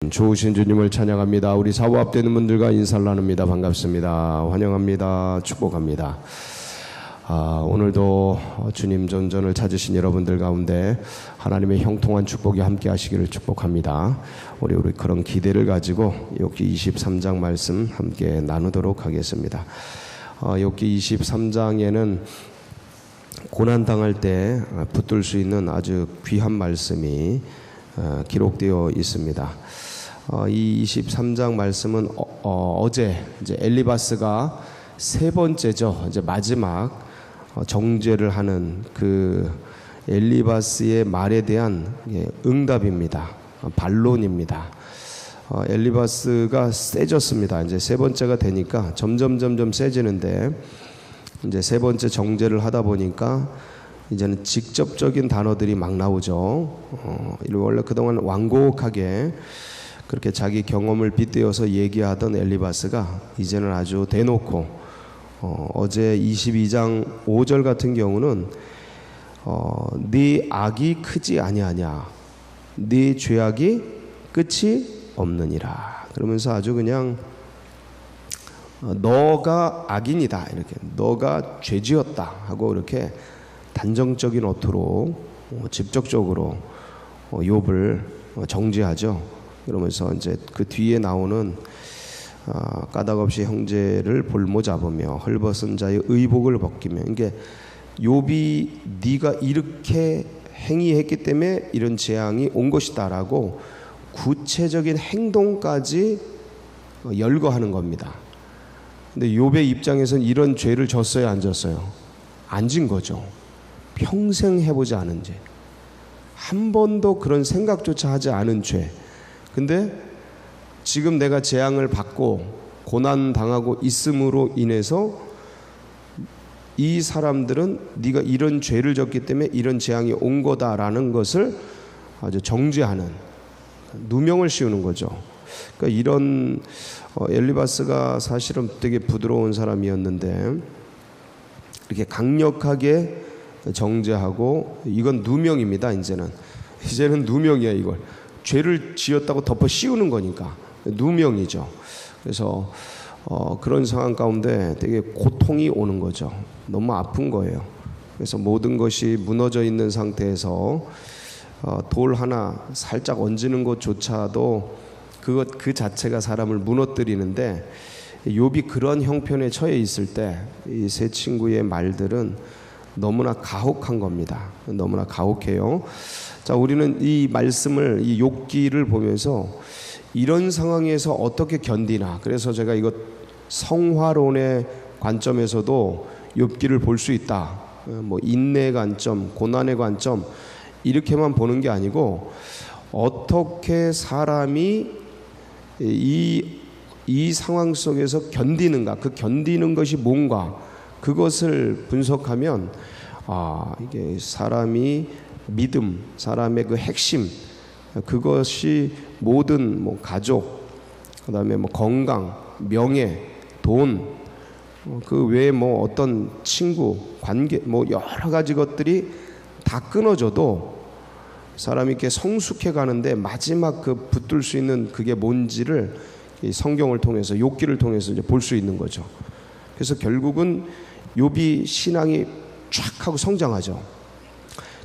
참 좋으신 주님을 찬양합니다. 우리 사부 앞되는 분들과 인사를 나눕니다. 반갑습니다. 환영합니다. 축복합니다. 오늘도 주님 전전을 찾으신 여러분들 가운데 하나님의 형통한 축복이 함께 하시기를 축복합니다. 우리 그런 기대를 가지고 욥기 23장 말씀 함께 나누도록 하겠습니다. 욥기 23장에는 고난당할 때 붙들 수 있는 아주 귀한 말씀이 기록되어 있습니다. 이 23장 말씀은 어제 이제 엘리바스가 세 번째죠. 이제 마지막 정죄를 하는 그 엘리바스의 말에 대한 응답입니다. 반론입니다. 엘리바스가 세졌습니다. 이제 세 번째가 되니까 점점 세지는데 이제 세 번째 정죄를 하다 보니까 이제는 직접적인 단어들이 막 나오죠. 원래 그동안 완곡하게 그렇게 자기 경험을 빗대어서 얘기하던 엘리바스가 이제는 아주 대놓고 어제 22장 5절 같은 경우는 네 악이 크지 아니하냐, 네 죄악이 끝이 없느니라. 그러면서 아주 그냥 너가 악인이다, 이렇게 너가 죄지었다 하고 이렇게 단정적인 어투로 직접적으로 욥을 정죄하죠. 그러면서 이제 그 뒤에 나오는 까닭없이 형제를 볼모 잡으며 헐벗은 자의 의복을 벗기며, 이게 욥이 네가 이렇게 행위했기 때문에 이런 재앙이 온 것이다라고 구체적인 행동까지 열거하는 겁니다. 근데 욥의 입장에서는 이런 죄를 졌어요, 안 졌어요? 안 진 거죠. 평생 해보지 않은 죄, 한 번도 그런 생각조차 하지 않은 죄. 근데 지금 내가 재앙을 받고 고난당하고 있음으로 인해서 이 사람들은 네가 이런 죄를 졌기 때문에 이런 재앙이 온 거다라는 것을 아주 정죄하는, 누명을 씌우는 거죠. 그러니까 이런 엘리바스가 사실은 되게 부드러운 사람이었는데 이렇게 강력하게 정죄하고, 이건 누명입니다. 이제는 누명이야. 이걸 죄를 지었다고 덮어 씌우는 거니까 누명이죠. 그래서 그런 상황 가운데 되게 고통이 오는 거죠. 너무 아픈 거예요. 그래서 모든 것이 무너져 있는 상태에서 돌 하나 살짝 얹는 것조차도 그 자체가 사람을 무너뜨리는데, 욥이 그런 형편에 처해 있을 때 이 세 친구의 말들은 너무나 가혹한 겁니다. 너무나 가혹해요. 자, 우리는 이 말씀을, 이 욥기를 보면서 이런 상황에서 어떻게 견디나, 그래서 제가 이것 성화론의 관점에서도 욥기를 볼 수 있다. 인내의 관점, 고난의 관점, 이렇게만 보는 게 아니고 어떻게 사람이 이 상황 속에서 견디는가, 그 견디는 것이 뭔가, 그것을 분석하면 이게 사람이 믿음, 사람의 그 핵심, 그것이 모든 가족, 그 다음에 건강, 명예, 돈, 그 외에 어떤 친구, 관계, 여러 가지 것들이 다 끊어져도 사람이 이렇게 성숙해 가는데 마지막 그 붙들 수 있는 그게 뭔지를 이 성경을 통해서, 욥기를 통해서 이제 볼 수 있는 거죠. 그래서 결국은 욥이 신앙이 쫙 하고 성장하죠.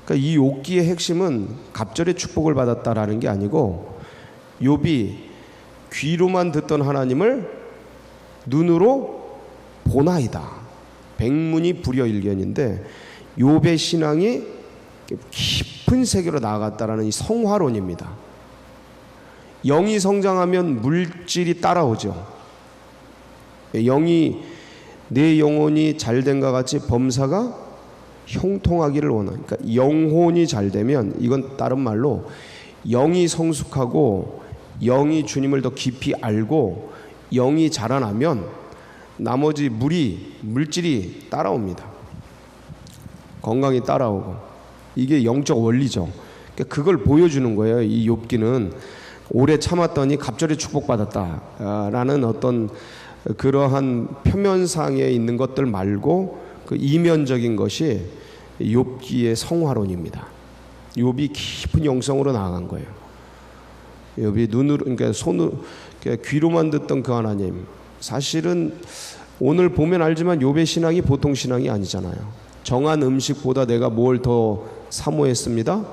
그러니까 이 욥기의 핵심은 갑절의 축복을 받았다라는 게 아니고, 욥이 귀로만 듣던 하나님을 눈으로 보나이다. 백문이 불여일견인데 욥의 신앙이 깊은 세계로 나아갔다라는 이 성화론입니다. 영이 성장하면 물질이 따라오죠. 내 영혼이 잘된과 같이 범사가 형통하기를 원하니까, 그러니까 영혼이 잘되면, 이건 다른 말로 영이 성숙하고 영이 주님을 더 깊이 알고 영이 자라나면 나머지 물질이 따라옵니다. 건강이 따라오고, 이게 영적 원리죠. 그러니까 그걸 보여주는 거예요. 이 욥기는 오래 참았더니 갑절의 축복받았다라는 어떤 그러한 표면상에 있는 것들 말고 그 이면적인 것이 욥기의 성화론입니다. 욥이 깊은 영성으로 나아간 거예요. 욥이 눈으로, 그러니까 손으로, 그러니까 귀로만 듣던 그 하나님, 사실은 오늘 보면 알지만 욥의 신앙이 보통 신앙이 아니잖아요. 정한 음식보다 내가 뭘 더 사모했습니다?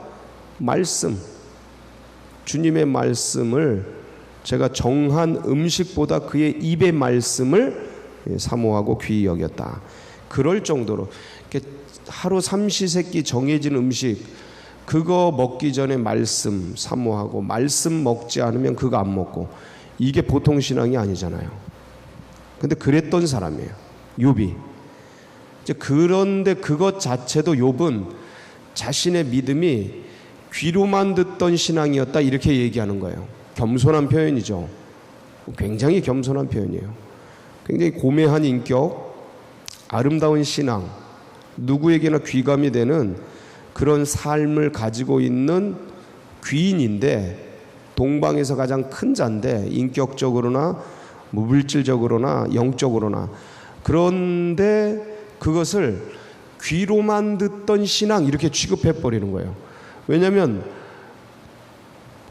말씀. 주님의 말씀을 제가 정한 음식보다 그의 입의 말씀을 사모하고 귀히 여겼다. 그럴 정도로 하루 삼시세끼 정해진 음식, 그거 먹기 전에 말씀 사모하고, 말씀 먹지 않으면 그거 안 먹고, 이게 보통 신앙이 아니잖아요. 근데 그랬던 사람이에요, 욥이. 그런데 그것 자체도 욥은 자신의 믿음이 귀로만 듣던 신앙이었다, 이렇게 얘기하는 거예요. 겸손한 표현이죠. 굉장히 겸손한 표현이에요. 굉장히 고매한 인격, 아름다운 신앙, 누구에게나 귀감이 되는 그런 삶을 가지고 있는 귀인인데, 동방에서 가장 큰 자인데, 인격적으로나 물질적으로나 영적으로나. 그런데 그것을 귀로만 듣던 신앙, 이렇게 취급해 버리는 거예요. 왜냐하면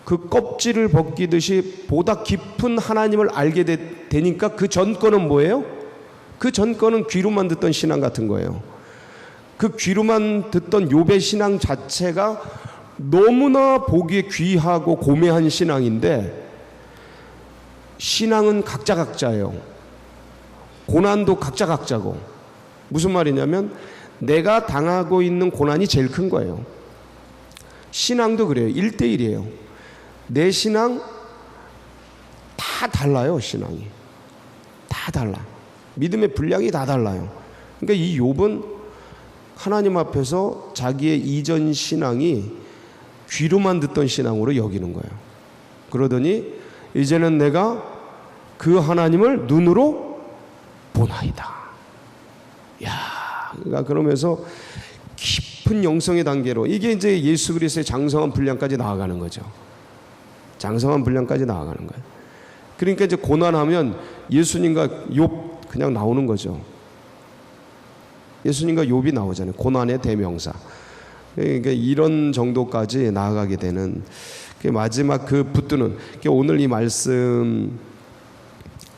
그 껍질을 벗기듯이 보다 깊은 하나님을 알게 되니까 그 전거는 뭐예요? 그 전거는 귀로만 듣던 신앙 같은 거예요. 그 귀로만 듣던 욥의 신앙 자체가 너무나 보기에 귀하고 고매한 신앙인데, 신앙은 각자 각자예요. 고난도 각자 각자고. 무슨 말이냐면 내가 당하고 있는 고난이 제일 큰 거예요. 신앙도 그래요. 1대1이에요. 내 신앙 다 달라요. 신앙이 다 달라. 믿음의 분량이 다 달라요. 그러니까 이 욥은 하나님 앞에서 자기의 이전 신앙이 귀로만 듣던 신앙으로 여기는 거예요. 그러더니 이제는 내가 그 하나님을 눈으로 보나이다. 야, 그러니까 그러면서 깊은 영성의 단계로, 이게 이제 예수 그리스도의 장성한 분량까지 나아가는 거죠. 장성한 분량까지 나아가는 거예요. 그러니까 이제 고난하면 예수님과 욥 그냥 나오는 거죠. 예수님과 욥이 나오잖아요. 고난의 대명사. 그러니까 이런 정도까지 나아가게 되는 마지막 그 붙드는. 오늘 이 말씀은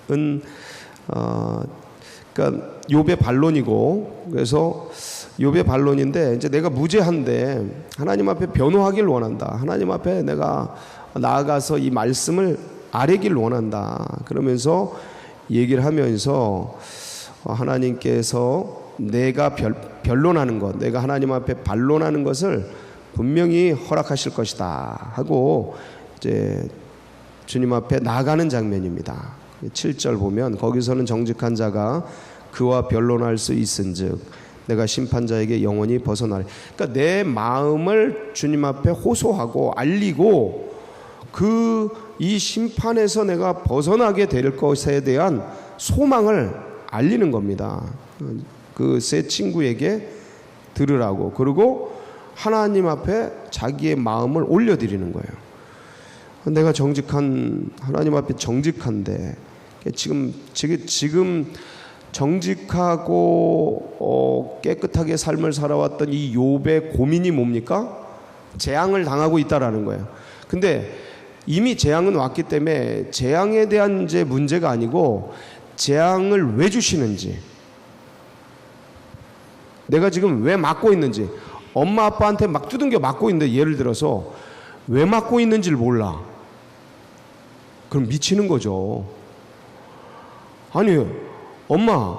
그러니까 욥의 반론이고, 그래서 욥의 반론인데, 이제 내가 무죄한데 하나님 앞에 변호하길 원한다. 하나님 앞에 내가 나아가서 이 말씀을 아뢰길 원한다. 그러면서 얘기를 하면서 하나님께서 내가 변론하는 것, 내가 하나님 앞에 반론하는 것을 분명히 허락하실 것이다 하고 이제 주님 앞에 나가는 장면입니다. 7절 보면 거기서는 정직한 자가 그와 변론할 수 있은즉 내가 심판자에게 영원히 벗어나리. 그러니까 내 마음을 주님 앞에 호소하고 알리고 이 심판에서 내가 벗어나게 될 것에 대한 소망을 알리는 겁니다. 그 세 친구에게 들으라고. 그리고 하나님 앞에 자기의 마음을 올려드리는 거예요. 내가 하나님 앞에 정직한데, 지금 정직하고 깨끗하게 삶을 살아왔던 이 욥의 고민이 뭡니까? 재앙을 당하고 있다라는 거예요. 근데 이미 재앙은 왔기 때문에 재앙에 대한 이제 문제가 아니고, 재앙을 왜 주시는지, 내가 지금 왜 맞고 있는지, 엄마 아빠한테 막 두들겨 맞고 있는데 예를 들어서 왜 맞고 있는지를 몰라. 그럼 미치는 거죠. 아니, 엄마,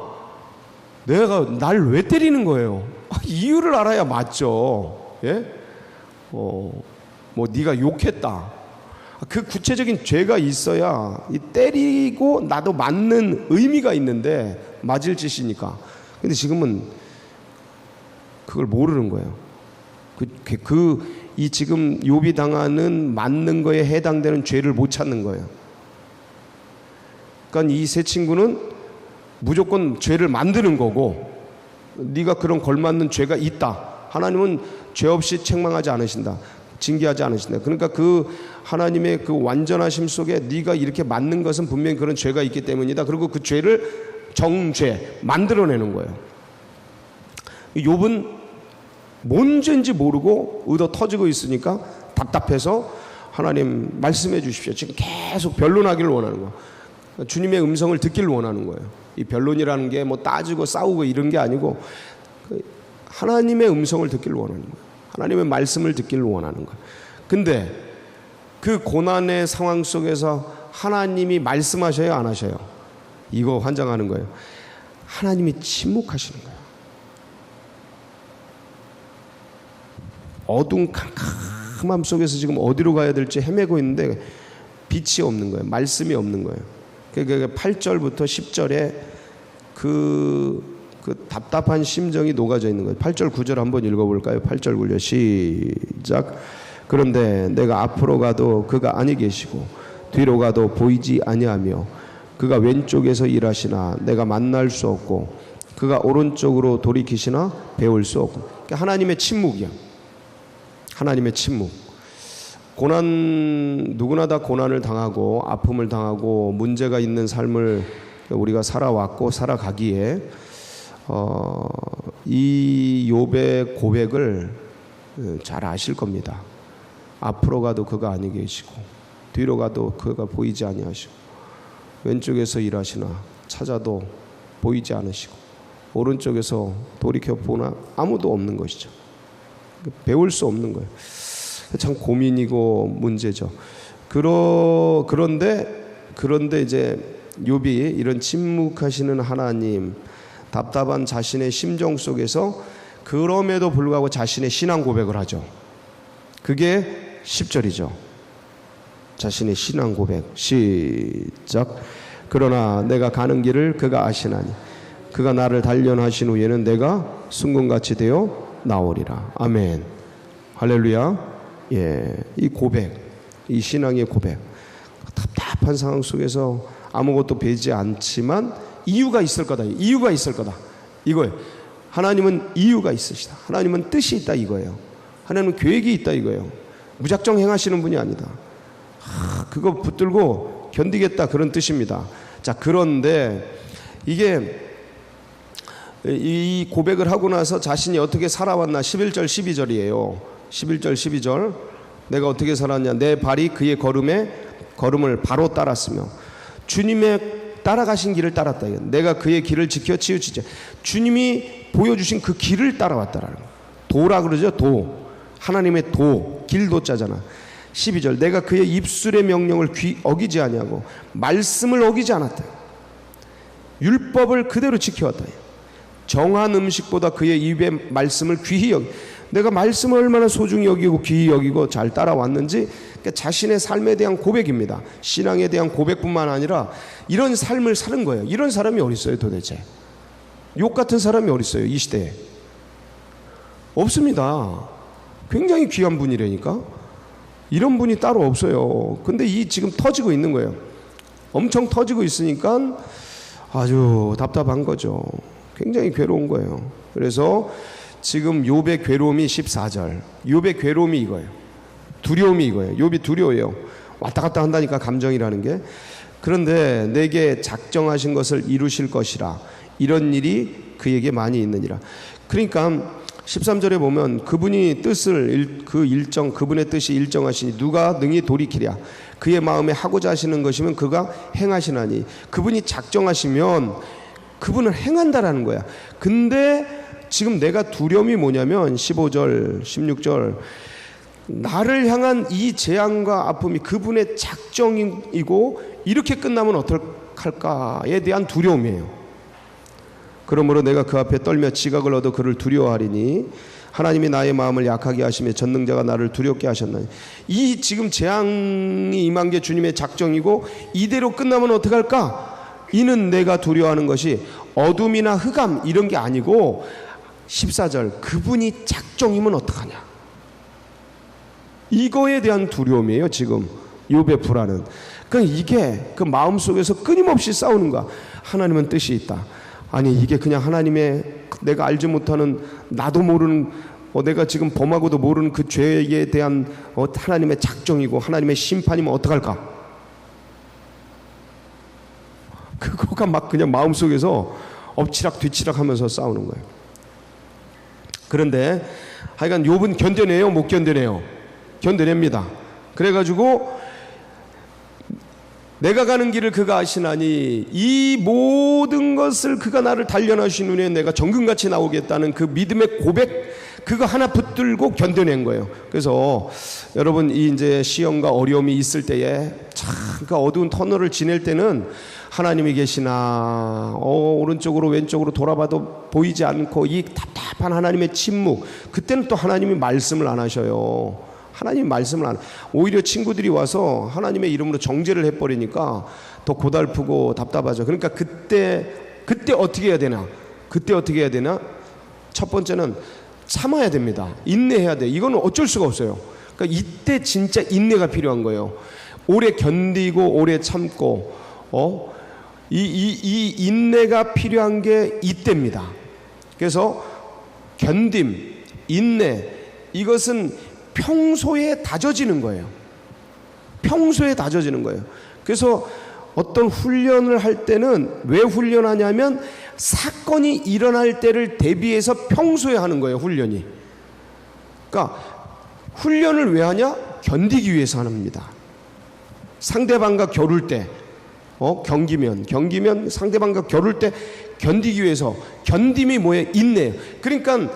내가 날 왜 때리는 거예요? 이유를 알아야 맞죠. 예? 네가 욕했다. 그 구체적인 죄가 있어야 이 때리고 나도 맞는 의미가 있는데, 맞을 짓이니까. 근데 지금은 그걸 모르는 거예요. 이 지금 욥이 당하는 맞는 거에 해당되는 죄를 못 찾는 거예요. 그러니까 이 세 친구는 무조건 죄를 만드는 거고, 네가 그런 걸맞는 죄가 있다. 하나님은 죄 없이 책망하지 않으신다. 징계하지 않으신다. 그러니까 그 하나님의 그 완전하심 속에 네가 이렇게 맞는 것은 분명히 그런 죄가 있기 때문이다. 그리고 그 죄를 정죄 만들어내는 거예요. 욥은 뭔 죄인지 모르고 얻어 터지고 있으니까 답답해서 하나님 말씀해 주십시오. 지금 계속 변론하기를 원하는 거예요. 주님의 음성을 듣기를 원하는 거예요. 이 변론이라는 게 뭐 따지고 싸우고 이런 게 아니고 하나님의 음성을 듣기를 원하는 거예요. 하나님의 말씀을 듣기를 원하는 거예요. 근데 그 고난의 상황 속에서 하나님이 말씀하셔요, 안 하셔요? 이거 환장하는 거예요. 하나님이 침묵하시는 거예요. 어두운 캄캄함 속에서 지금 어디로 가야 될지 헤매고 있는데 빛이 없는 거예요. 말씀이 없는 거예요. 그러니까 8절부터 10절에 그 답답한 심정이 녹아져 있는 거예요. 8절 9절 한번 읽어볼까요? 8절 9절 시작. 그런데 내가 앞으로 가도 그가 아니 계시고 뒤로 가도 보이지 아니하며 그가 왼쪽에서 일하시나 내가 만날 수 없고 그가 오른쪽으로 돌이키시나 배울 수 없고. 그러니까 하나님의 침묵이야. 하나님의 침묵. 고난, 누구나 다 고난을 당하고 아픔을 당하고 문제가 있는 삶을 우리가 살아왔고 살아가기에 이 욥의 고백을 잘 아실 겁니다. 앞으로 가도 그가 아니 계시고 뒤로 가도 그가 보이지 아니하시고 왼쪽에서 일하시나 찾아도 보이지 않으시고 오른쪽에서 돌이켜 보나 아무도 없는 것이죠. 배울 수 없는 거예요. 참 고민이고 문제죠. 그런데 이제 욥이 이런 침묵하시는 하나님, 답답한 자신의 심정 속에서 그럼에도 불구하고 자신의 신앙 고백을 하죠. 그게 10절이죠. 자신의 신앙 고백 시작. 그러나 내가 가는 길을 그가 아시나니 그가 나를 단련하신 후에는 내가 순금같이 되어 나오리라. 아멘. 할렐루야. 예, 이 고백, 이 신앙의 고백, 답답한 상황 속에서 아무것도 배지 않지만 이유가 있을 거다. 이유가 있을 거다. 이거예요. 하나님은 이유가 있으시다. 하나님은 뜻이 있다 이거예요. 하나님은 계획이 있다 이거예요. 무작정 행하시는 분이 아니다. 그거 붙들고 견디겠다 그런 뜻입니다. 자, 그런데 이게 이 고백을 하고 나서 자신이 어떻게 살아왔나 11절 12절이에요. 11절 12절 내가 어떻게 살았냐. 내 발이 그의 걸음을 바로 따랐으며 주님의 따라가신 길을 따랐다. 내가 그의 길을 지켜 치우치자. 주님이 보여주신 그 길을 따라왔다라는 거예요. 도라 그러죠. 도. 하나님의 도. 길도자잖아. 12절 내가 그의 입술의 명령을 어기지 아니하고 말씀을 어기지 않았다. 율법을 그대로 지켜왔다. 정한 음식보다 그의 입의 말씀을 귀히 여기. 내가 말씀을 얼마나 소중히 여기고 귀히 여기고 잘 따라왔는지 그러니까 자신의 삶에 대한 고백입니다. 신앙에 대한 고백뿐만 아니라 이런 삶을 사는 거예요. 이런 사람이 어디 있어요 도대체? 욥 같은 사람이 어디 있어요 이 시대에? 없습니다. 굉장히 귀한 분이라니까. 이런 분이 따로 없어요. 근데 이 지금 터지고 있는 거예요. 엄청 터지고 있으니까 아주 답답한 거죠. 굉장히 괴로운 거예요. 그래서 지금 욥의 괴로움이 14절. 욥의 괴로움이 이거예요. 두려움이 이거예요. 욥이 두려워요. 왔다 갔다 한다니까 감정이라는 게. 그런데 내게 작정하신 것을 이루실 것이라. 이런 일이 그에게 많이 있느니라. 그러니까 13절에 보면 그분이 그분의 뜻이 일정하시니 누가 능히 돌이키랴. 그의 마음에 하고자 하시는 것이면 그가 행하시나니. 그분이 작정하시면 그분은 행한다라는 거야. 근데 지금 내가 두려움이 뭐냐면 15절 16절 나를 향한 이 재앙과 아픔이 그분의 작정이고 이렇게 끝나면 어떡할까에 대한 두려움이에요. 그러므로 내가 그 앞에 떨며 지각을 얻어 그를 두려워하리니 하나님이 나의 마음을 약하게 하시며 전능자가 나를 두렵게 하셨나니. 이 지금 재앙이 임한 게 주님의 작정이고 이대로 끝나면 어떡할까? 이는 내가 두려워하는 것이 어둠이나 흑암 이런 게 아니고 14절 그분이 작정이면 어떡하냐. 이거에 대한 두려움이에요. 지금 욥의 불안은. 그러니까 이게 그 마음속에서 끊임없이 싸우는 거야. 하나님은 뜻이 있다. 아니 이게 그냥 하나님의 내가 알지 못하는 나도 모르는 내가 지금 범하고도 모르는 그 죄에 대한 하나님의 작정이고 하나님의 심판이면 어떡할까. 그거가 막 그냥 마음속에서 엎치락 뒤치락 하면서 싸우는 거예요. 그런데 하여간 욥은 견뎌내요 못 견뎌내요? 견뎌냅니다. 그래가지고 내가 가는 길을 그가 아시나니 이 모든 것을 그가 나를 단련하신 후에 내가 정금같이 나오겠다는 그 믿음의 고백, 그거 하나 붙들고 견뎌낸 거예요. 그래서 여러분, 이 이제 시험과 어려움이 있을 때에 참 그 어두운 터널을 지낼 때는 하나님이 계시나, 오른쪽으로 왼쪽으로 돌아봐도 보이지 않고 이 답답한 하나님의 침묵, 그때는 또 하나님이 말씀을 안 하셔요. 하나님 말씀을 안, 오히려 친구들이 와서 하나님의 이름으로 정죄를 해버리니까 더 고달프고 답답하죠. 그러니까 그때 어떻게 해야 되나? 그때 어떻게 해야 되나? 첫 번째는 참아야 됩니다. 인내해야 돼. 이거는 어쩔 수가 없어요. 그러니까 이때 진짜 인내가 필요한 거예요. 오래 견디고 오래 참고, 이 인내가 필요한 게 이때입니다. 그래서 견딤, 인내, 이것은 평소에 다져지는 거예요. 평소에 다져지는 거예요. 그래서 어떤 훈련을 할 때는 왜 훈련하냐면 사건이 일어날 때를 대비해서 평소에 하는 거예요. 훈련이. 그러니까 훈련을 왜 하냐? 견디기 위해서 합니다. 상대방과 겨룰 때 경기면 상대방과 겨룰 때 견디기 위해서. 견딤이 뭐예요? 인내예요. 그러니까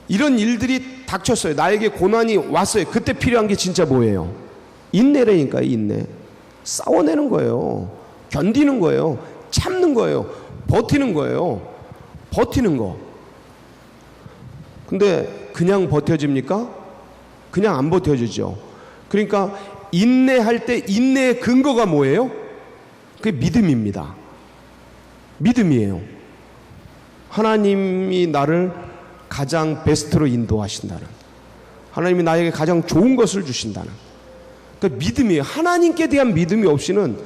이런 일들이 닥쳤어요. 나에게 고난이 왔어요. 그때 필요한 게 진짜 뭐예요? 인내라니까요. 인내. 싸워내는 거예요. 견디는 거예요. 참는 거예요. 버티는 거예요. 버티는 거. 근데 그냥 버텨집니까? 그냥 안 버텨지죠. 그러니까 인내할 때 인내의 근거가 뭐예요? 그게 믿음입니다. 믿음이에요. 하나님이 나를 가장 베스트로 인도하신다는, 하나님이 나에게 가장 좋은 것을 주신다는, 그러니까 믿음이에요. 하나님께 대한 믿음이 없이는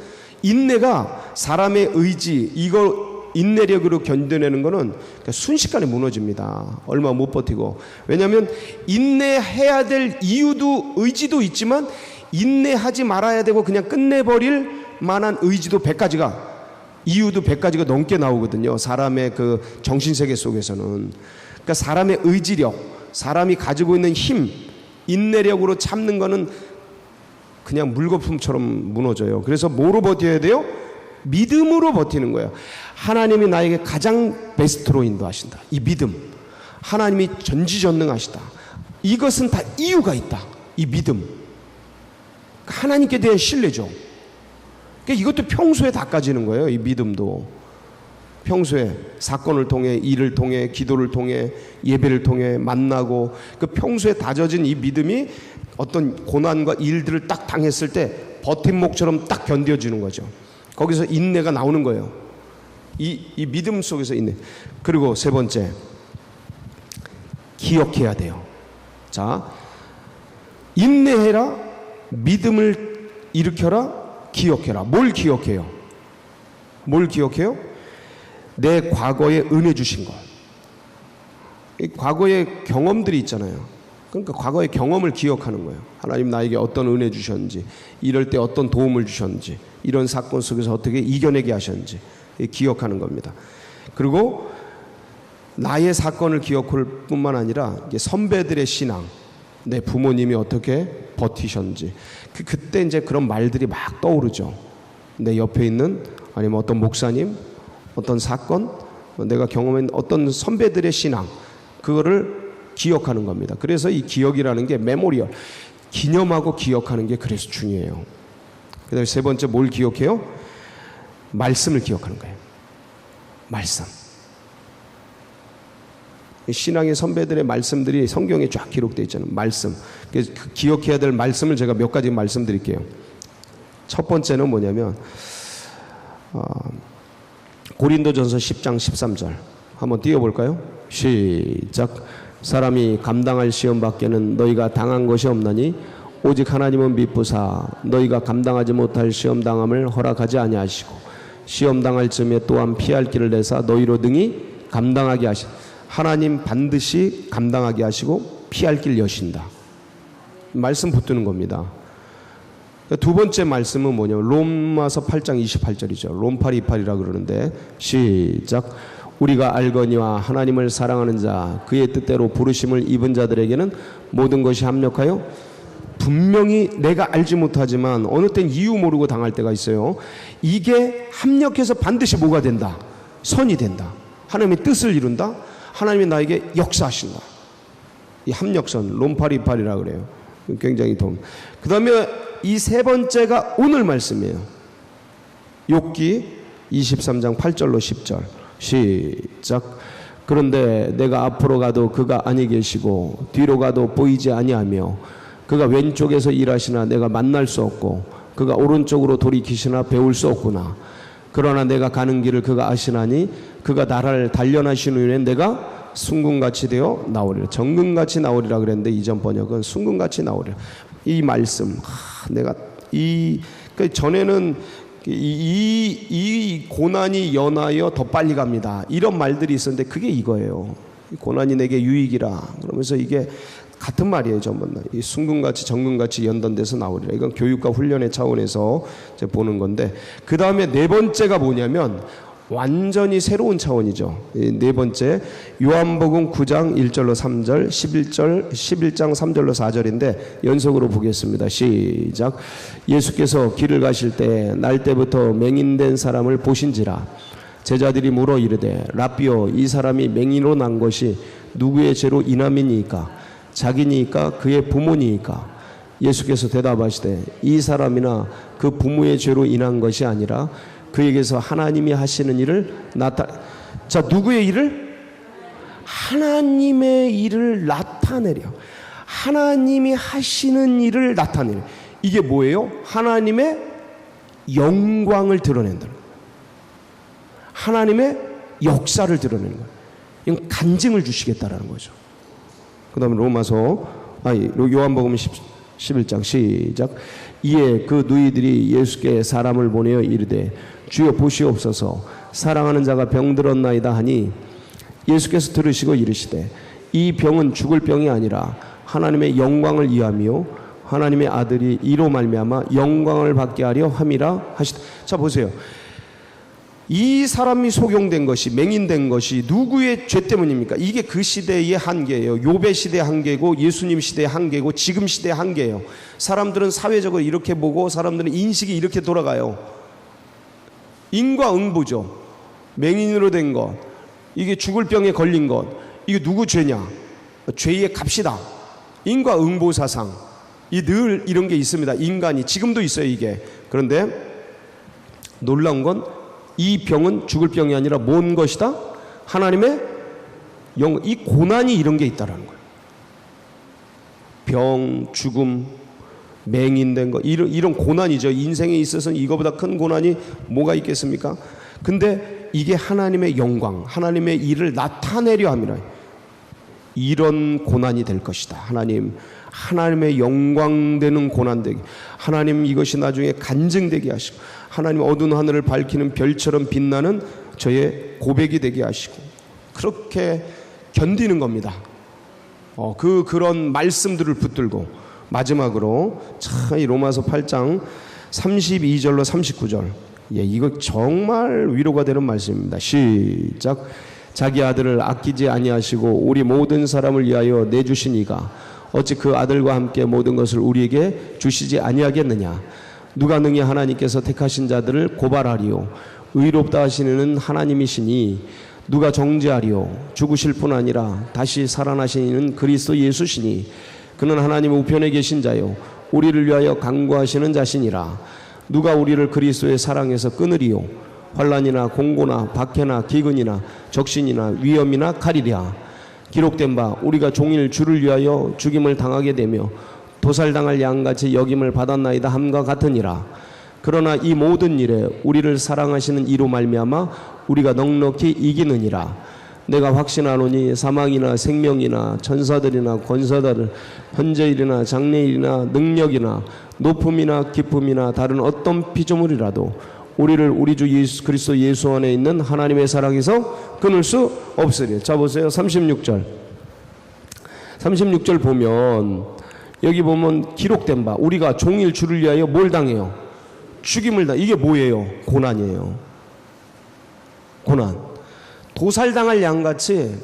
인내가 사람의 의지, 이걸 인내력으로 견뎌내는 거는 순식간에 무너집니다. 얼마 못 버티고. 왜냐하면 인내해야 될 이유도 의지도 있지만 인내하지 말아야 되고 그냥 끝내버릴 만한 의지도 100가지가, 이유도 100가지가 넘게 나오거든요. 사람의 그 정신세계 속에서는. 그러니까 사람의 의지력, 사람이 가지고 있는 힘, 인내력으로 참는 거는 그냥 물거품처럼 무너져요. 그래서 뭐로 버텨야 돼요? 믿음으로 버티는 거예요. 하나님이 나에게 가장 베스트로 인도하신다. 이 믿음. 하나님이 전지전능하시다. 이것은 다 이유가 있다. 이 믿음. 하나님께 대한 신뢰죠. 그러니까 이것도 평소에 닦아지는 거예요. 이 믿음도. 평소에 사건을 통해, 일을 통해, 기도를 통해, 예배를 통해 만나고, 그 평소에 다져진 이 믿음이 어떤 고난과 일들을 딱 당했을 때 버팀목처럼 딱 견뎌지는 거죠. 거기서 인내가 나오는 거예요. 이 믿음 속에서 인내. 그리고 세 번째, 기억해야 돼요. 자, 인내해라, 믿음을 일으켜라, 기억해라. 뭘 기억해요? 뭘 기억해요? 내 과거에 은혜 주신 것. 이 과거의 경험들이 있잖아요. 그러니까 과거의 경험을 기억하는 거예요. 하나님 나에게 어떤 은혜 주셨는지, 이럴 때 어떤 도움을 주셨는지, 이런 사건 속에서 어떻게 이겨내게 하셨는지 기억하는 겁니다. 그리고 나의 사건을 기억할 뿐만 아니라 선배들의 신앙, 내 부모님이 어떻게 버티셨는지, 그때 이제 그런 말들이 막 떠오르죠. 내 옆에 있는, 아니면 어떤 목사님, 어떤 사건, 내가 경험한 어떤 선배들의 신앙, 그거를 기억하는 겁니다. 그래서 이 기억이라는 게 메모리얼, 기념하고 기억하는 게 그래서 중요해요. 그 다음에 세 번째 뭘 기억해요? 말씀을 기억하는 거예요. 말씀. 신앙의 선배들의 말씀들이 성경에 쫙 기록되어 있잖아요. 말씀. 그래서 기억해야 될 말씀을 제가 몇 가지 말씀드릴게요. 첫 번째는 뭐냐면 고린도전서 10장 13절 한번 띄워볼까요? 시작. 사람이 감당할 시험 밖에는 너희가 당한 것이 없나니 오직 하나님은 미쁘사 너희가 감당하지 못할 시험 당함을 허락하지 아니하시고 시험 당할 즈음에 또한 피할 길을 내사 너희로 등이 감당하게 하시. 하나님 반드시 감당하게 하시고 피할 길 여신다. 말씀 붙드는 겁니다. 두 번째 말씀은 뭐냐면 로마서 8장 28절이죠. 롬팔 28이라 그러는데 시작. 우리가 알거니와 하나님을 사랑하는 자 그의 뜻대로 부르심을 입은 자들에게는 모든 것이 합력하여 분명히 내가 알지 못하지만 어느 땐 이유 모르고 당할 때가 있어요. 이게 합력해서 반드시 뭐가 된다? 선이 된다. 하나님의 뜻을 이룬다. 하나님이 나에게 역사하신다. 이 합력선, 롬파리팔이라 그래요. 굉장히 도움. 그 다음에 이 세 번째가 오늘 말씀이에요. 욥기 23장 8절로 10절 시작. 그런데 내가 앞으로 가도 그가 아니 계시고 뒤로 가도 보이지 아니하며 그가 왼쪽에서 일하시나 내가 만날 수 없고 그가 오른쪽으로 돌이키시나 배울 수 없구나. 그러나 내가 가는 길을 그가 아시나니 그가 나를 단련하신 후에 내가 순금같이 되어 나오리라. 정금같이 나오리라 그랬는데 이전 번역은 순금같이 나오리라. 이 말씀 내가 전에는 이 고난이 연하여 더 빨리 갑니다 이런 말들이 있었는데 그게 이거예요. 고난이 내게 유익이라 그러면서 이게 같은 말이에요. 전부 다 이 순금같이 정금같이 연단돼서 나오리라. 이건 교육과 훈련의 차원에서 이제 보는 건데, 그 다음에 네 번째가 뭐냐면 완전히 새로운 차원이죠. 네 번째 요한복음 9장 1절로 3절 11장 3절로 4절인데 연속으로 보겠습니다. 시작. 예수께서 길을 가실 때 날 때부터 맹인된 사람을 보신지라. 제자들이 물어 이르되 라삐오 이 사람이 맹인으로 난 것이 누구의 죄로 인함이니까 자기니까 그의 부모니까. 예수께서 대답하시되 이 사람이나 그 부모의 죄로 인한 것이 아니라 그에게서 하나님이 하시는 일을 자, 누구의 일을? 하나님의 일을 나타내려. 하나님이 하시는 일을 나타내려. 이게 뭐예요? 하나님의 영광을 드러낸다. 하나님의 역사를 드러내는 거예요. 이건 간증을 주시겠다라는 거죠. 그 다음에 요한복음 11장 시작. 이에 그 누이들이 예수께 사람을 보내어 이르되 주여 보시옵소서 사랑하는 자가 병들었나이다 하니 예수께서 들으시고 이르시되 이 병은 죽을 병이 아니라 하나님의 영광을 위함이요 하나님의 아들이 이로 말미암아 영광을 받게 하려 함이라 하시다. 자 보세요. 이 사람이 속용된 것이, 맹인된 것이 누구의 죄 때문입니까? 이게 그 시대의 한계예요. 욥의 시대의 한계고 예수님 시대의 한계고 지금 시대의 한계예요. 사람들은 사회적으로 이렇게 보고 사람들은 인식이 이렇게 돌아가요. 인과응보죠. 맹인으로 된 것, 이게 죽을 병에 걸린 것, 이게 누구 죄냐? 죄의 값이다. 인과응보 사상, 이 늘 이런 게 있습니다. 인간이 지금도 있어요 이게. 그런데 놀라운 건 이 병은 죽을 병이 아니라 뭔 것이다? 하나님의 영광. 이 고난이 이런 게 있다라는 거예요. 병, 죽음, 맹인된 거, 이런 고난이죠. 인생에 있어서는 이거보다 큰 고난이 뭐가 있겠습니까? 근데 이게 하나님의 영광, 하나님의 일을 나타내려 함이라. 이런 고난이 될 것이다. 하나님의 영광되는 고난되게, 하나님 이것이 나중에 간증되게 하시고, 하나님 어두운 하늘을 밝히는 별처럼 빛나는 저의 고백이 되게 하시고, 그렇게 견디는 겁니다. 그런 말씀들을 붙들고 마지막으로 이 로마서 8장 32절로 39절. 이거 정말 위로가 되는 말씀입니다. 시작. 자기 아들을 아끼지 아니하시고 우리 모든 사람을 위하여 내주시니가 어찌 그 아들과 함께 모든 것을 우리에게 주시지 아니하겠느냐. 누가 능히 하나님께서 택하신 자들을 고발하리요 의롭다 하시는 하나님이시니 누가 정죄하리요 죽으실 뿐 아니라 다시 살아나시는 그리스도 예수시니 그는 하나님 우편에 계신 자요 우리를 위하여 간구하시는 자시니라. 누가 우리를 그리스도의 사랑에서 끊으리요 환난이나 공고나 박해나 기근이나 적신이나 위험이나 칼이랴. 기록된 바 우리가 종일 주를 위하여 죽임을 당하게 되며 도살당할 양같이 여김을 받았나이다 함과 같으니라. 그러나 이 모든 일에 우리를 사랑하시는 이로 말미암아 우리가 넉넉히 이기느니라. 내가 확신하노니 사망이나 생명이나 천사들이나 권사들 현재일이나 장래일이나 능력이나 높음이나 기쁨이나 다른 어떤 피조물이라도 우리를 우리 주 예수 그리스도 예수 안에 있는 하나님의 사랑에서 끊을 수 없으리. 자 보세요. 36절 보면 여기 보면 기록된 바 우리가 종일 주를 위하여 뭘 당해요? 죽임을 당. 이게 뭐예요? 고난이에요. 고난. 도살당할 양같이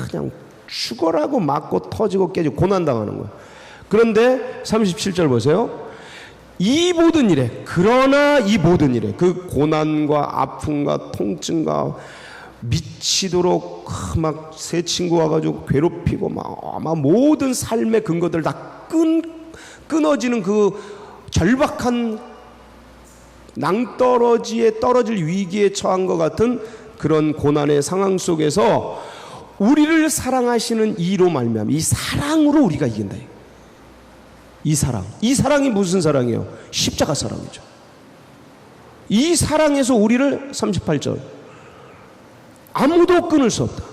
그냥 죽어라고 맞고 터지고 깨지고 고난당하는 거예요. 그런데 37절 보세요. 이 모든 일에, 그러나 이 모든 일에, 그 고난과 아픔과 통증과 미치도록 막 새 친구 와가지고 괴롭히고 막 모든 삶의 근거들 다 끊어지는 그 절박한 낭떠러지에 떨어질 위기에 처한 것 같은 그런 고난의 상황 속에서 우리를 사랑하시는 이로 말미암아 이 사랑으로 우리가 이긴다. 이 사랑이 무슨 사랑이에요? 십자가 사랑이죠. 이 사랑에서 우리를 38절 아무도 끊을 수 없다.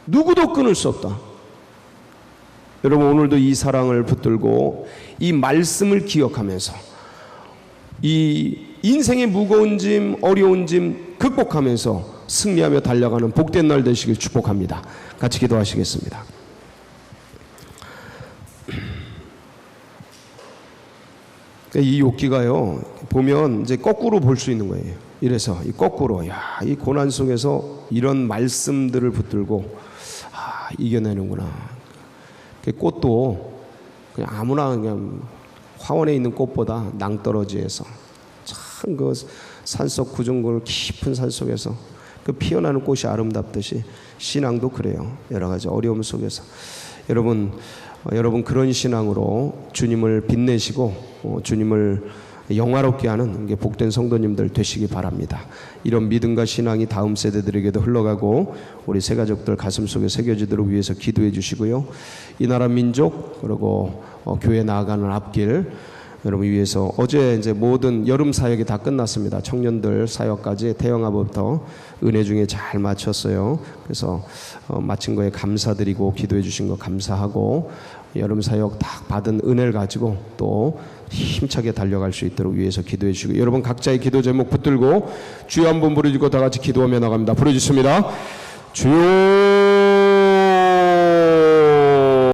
누구도 끊을 수 없다. 여러분 오늘도 이 사랑을 붙들고 이 말씀을 기억하면서 이 인생의 무거운 짐, 어려운 짐 극복하면서 승리하며 달려가는 복된 날 되시길 축복합니다. 같이 기도하시겠습니다. 이 욥기가요 보면 이제 거꾸로 볼 수 있는 거예요. 이래서 이 거꾸로 이 고난 속에서 이런 말씀들을 붙들고 이겨내는구나. 꽃도 그냥 아무나 그냥 화원에 있는 꽃보다 낭떠러지에서 참 그 산속 구중골 깊은 산속에서 그 피어나는 꽃이 아름답듯이 신앙도 그래요. 여러 가지 어려움 속에서 여러분 그런 신앙으로 주님을 빛내시고 주님을 영화롭게 하는 복된 성도님들 되시기 바랍니다. 이런 믿음과 신앙이 다음 세대들에게도 흘러가고 우리 새가족들 가슴속에 새겨지도록 위해서 기도해 주시고요. 이 나라 민족 그리고 교회 나아가는 앞길 여러분 위해서 어제 이제 모든 여름 사역이 다 끝났습니다. 청년들 사역까지 태영아부터 은혜 중에 잘 마쳤어요. 그래서 마친 거에 감사드리고 기도해 주신 거 감사하고 여름 사역 다 받은 은혜를 가지고 또 힘차게 달려갈 수 있도록 위해서 기도해 주시고 여러분 각자의 기도 제목 붙들고 주여 한번 부르짖고 다 같이 기도하며 나갑니다. 부르짖습니다. 주여